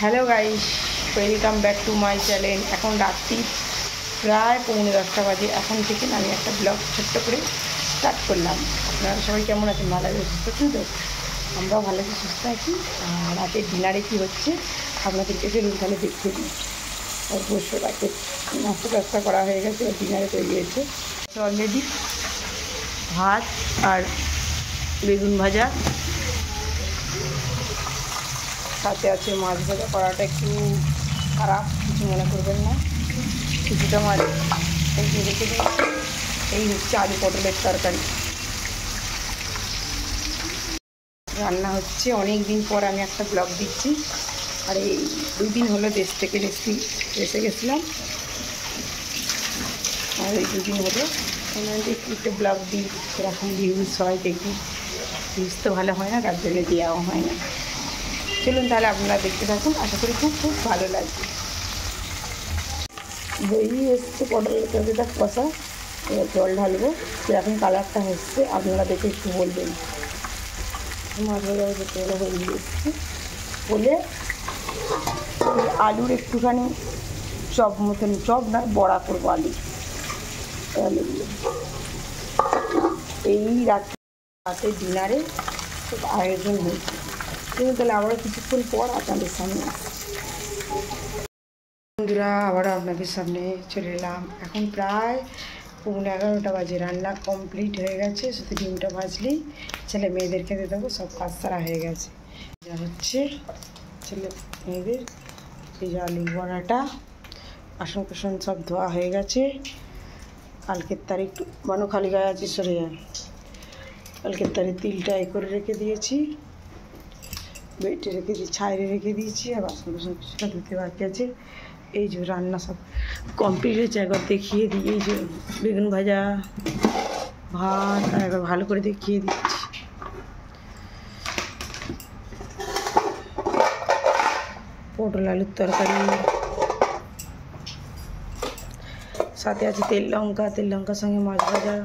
Hello guys, welcome back to my channel. এখন রাত্রি প্রায় 9:30 বাজে। এখন থেকে আমি একটা ব্লগ ছোট্ট করে স্টার্ট করলাম। আপনারা সবাই কেমন আছেন? ভালো আছে, সুস্থ আছেন তো? আমরাও ভালো আছি, সুস্থ আছি। রাতের ডিনারে কী হচ্ছে আপনাদেরকে চলুন তাহলে দেখতে দিই। অবশ্য রাতে নাস্তা করা হয়ে গেছে, ডিনারে তৈরি হয়েছে অলরেডি ভাত আর বেগুন ভাজা, সাথে আছে মাছ ভাজা। করাটা একটু খারাপ, কিছু মনে করবেন না, কিছুটা মাছ এই রেখে দিয়েছি। এই হচ্ছে আলু পটলের তরকারি রান্না হচ্ছে। অনেক দিন পর আমি একটা ব্লগ দিচ্ছি, আর এই 2 দিন হলো দেশ থেকে এসে গেছিলাম, আর এই 2 দিন হলো একটু ব্লগ দিই, এরকম ভিউজ হয় দেখি। ভিউজ তো ভালো হয় না, তার জন্য দেওয়াও হয় না। চলুন তাহলে আপনারা দেখতে থাকুন, আশা করি খুব খুব ভালো লাগবে। দই এসছে পটলের তরকারিটা কষা, এবার জল ঢালবো। এরকম কালারটা হচ্ছে, আপনারা দেখে একটু বলবেন। মাছ ভাজা তেলও হয়ে এসছে বলে আলুর একটুখানি চপ মতন, চপ না বড়া করবো আলু। এই রাতে ডিনারে খুব আয়োজন হয়েছে। কিন্তু তাহলে আবারও কিছুক্ষণ পর আপনাদের সামনে বন্ধুরা আবারও আপনাদের সামনে চলে এলাম। এখন প্রায় 11:30 বাজে। রান্না কমপ্লিট হয়ে গেছে, শুধু ডিমটা ভাজলেই ছেলে মেয়েদের খেতে দেবো। সব কাজ সারা হয়ে গেছে। যা হচ্ছে ছেলে মেয়েদের এই যে আলুর বড়াটা, বাসন কুসন সব ধোয়া হয়ে গেছে। কালকের তারিখ মানু খালি গায়ে আছে, সরে যায়। কালকের তারিখ তিলটা করে রেখে দিয়েছি, বেটে রেখে দিয়েছি, ছাইরে রেখে দিয়েছি। আর বাসন কুসন কিছুটা ধুতে বাকি আছে। এই যে রান্না সব কমপ্লিট হয়েছে, একবার দেখিয়ে দিই। এই যে বেগুন ভাজা, ভাত, আর একবার ভালো করে দেখিয়ে দিচ্ছি। পটল আলুর তরকারি, সাথে আছে তেল লঙ্কার সঙ্গে মাছ ভাজা।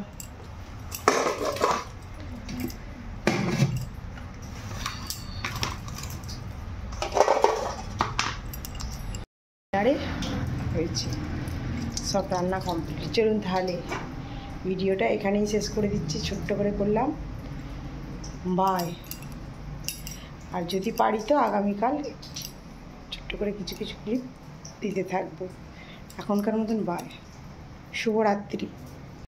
হয়েছে সব রান্না কমপ্লিট। চলুন তাহলে ভিডিওটা এখানেই শেষ করে দিচ্ছি, ছোট্ট করে করলাম। বাই। আর যদি পারি তো আগামীকাল ছোট্ট করে কিছু কিছু ক্লিপ দিতে থাকবো। এখনকার মতন বাই, শুভরাত্রি।